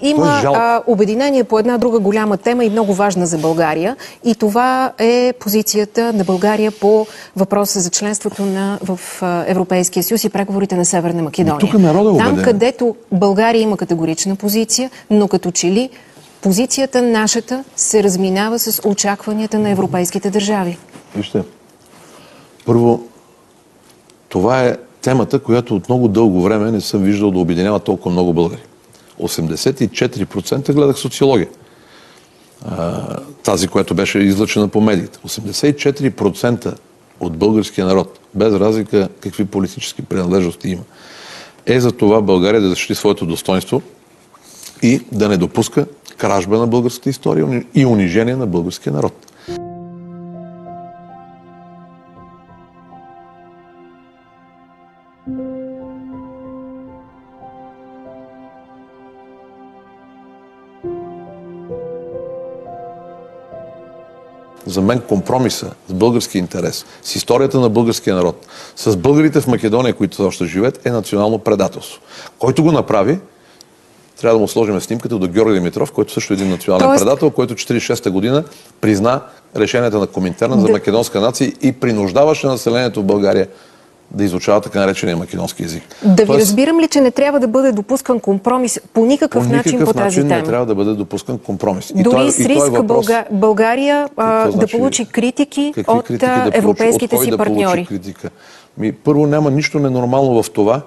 Има обединение по една друга голяма тема и много важна за България. И това е позицията на България по въпроса за членството в Европейския съюз и преговорите на Северна Македония. Там, където България има категорична позиция, но като че ли позицията нашата се разминава с очакванията на европейските държави. Вижте, първо, това е темата, която от много дълго време не съм виждал да обединява толкова много българи. 84% гледах социология. Тази, която беше излъчена по медиите. 84% от българския народ, без разлика какви политически принадлежности има, е за това България да защити своето достоинство и да не допуска кражба на българската история и унижение на българския народ. За мен компромиса с български интерес, с историята на българския народ, с българите в Македония, които още живеят, е национално предателство. Който го направи, трябва да му сложим снимката до Георги Димитров, който също е един национален предател, който 1946 година призна решенията на Коминтерна за македонска нация и принуждаваше населението в България да изучава така наречения македонски език. Да ви разбирам ли, че не трябва да бъде допускан компромис по никакъв начин по тази тема? Не трябва да бъде допускан компромис. Дори с риск България да получи критики от европейските си партньори. Първо, няма нищо ненормално в това.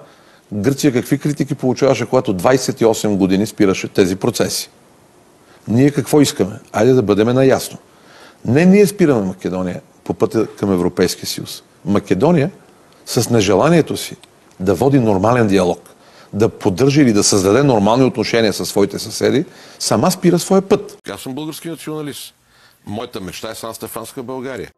Гърция какви критики получаваше, когато 28 години спираше тези процеси? Ние какво искаме? Айде да бъдем наясно. Не ние спираме Македония по пътя към Европейския съюз. Македония с нежеланието си да води нормален диалог, да поддържа или да създаде нормални отношения със своите съседи, сама спира своя път. Аз съм български националист. Моята мечта е Сан-Стефанска България.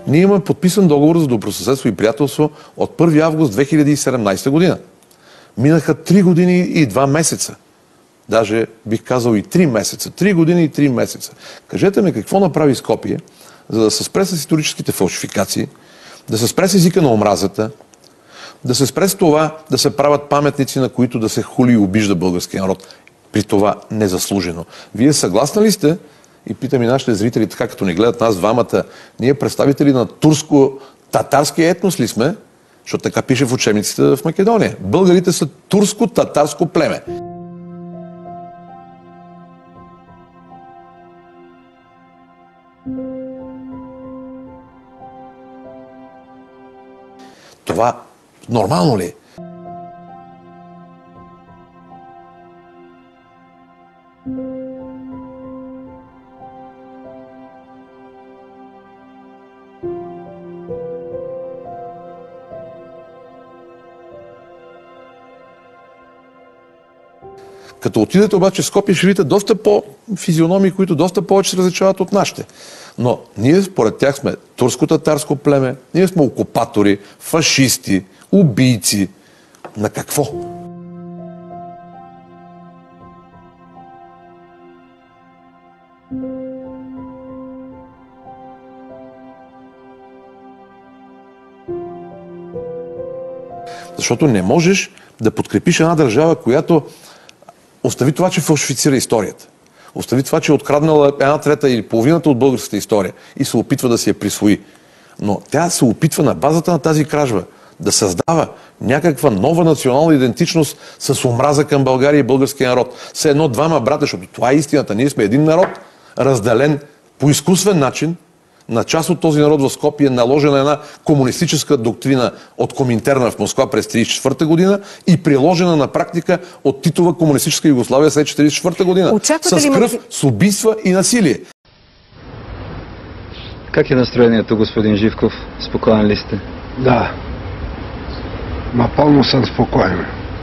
Ние имаме подписан договор за добросъседство и приятелство от 1 август 2017 година. Минаха 3 години и 2 месеца. Даже бих казал и 3 месеца. 3 години и 3 месеца. Кажете ми какво направи Скопие, за да се спре с историческите фалшификации, да се спре с езика на омразата, да се спре с това да се правят паметници, на които да се хули и обижда българския народ. При това незаслужено. Вие съгласни ли сте? И питам и нашите зрители, така като ни гледат нас двамата, ние представители на турско-татарски етнос ли сме? Защото така пише в учебниците в Македония. Българите са турско-татарско племе. Това нормално ли е? Като отидете обаче в Скопие, ще видите доста по-физиономии, които доста повече се различават от нашите. Но ние според тях сме турско-татарско племе, ние сме окупатори, фашисти, убийци. На какво? Защото не можеш да подкрепиш една държава, която остави това, че фалшифицира историята. Остави това, че е откраднала 1/3 или половината от българската история и се опитва да си я присвои. Но тя се опитва на базата на тази кражба да създава някаква нова национална идентичност с омраза към България и българския народ. Все едно двама брата, защото това е истината. Ние сме един народ, разделен по изкуствен начин. На част от този народ в Скопие е наложена една комунистическа доктрина от Коминтерна в Москва през 1934 година и приложена на практика от Титова комунистическа Югославия след 1944 година. С кръв, с убийства и насилие. Как е настроението, господин Живков? Спокоен ли сте? Да. Напълно съм спокоен.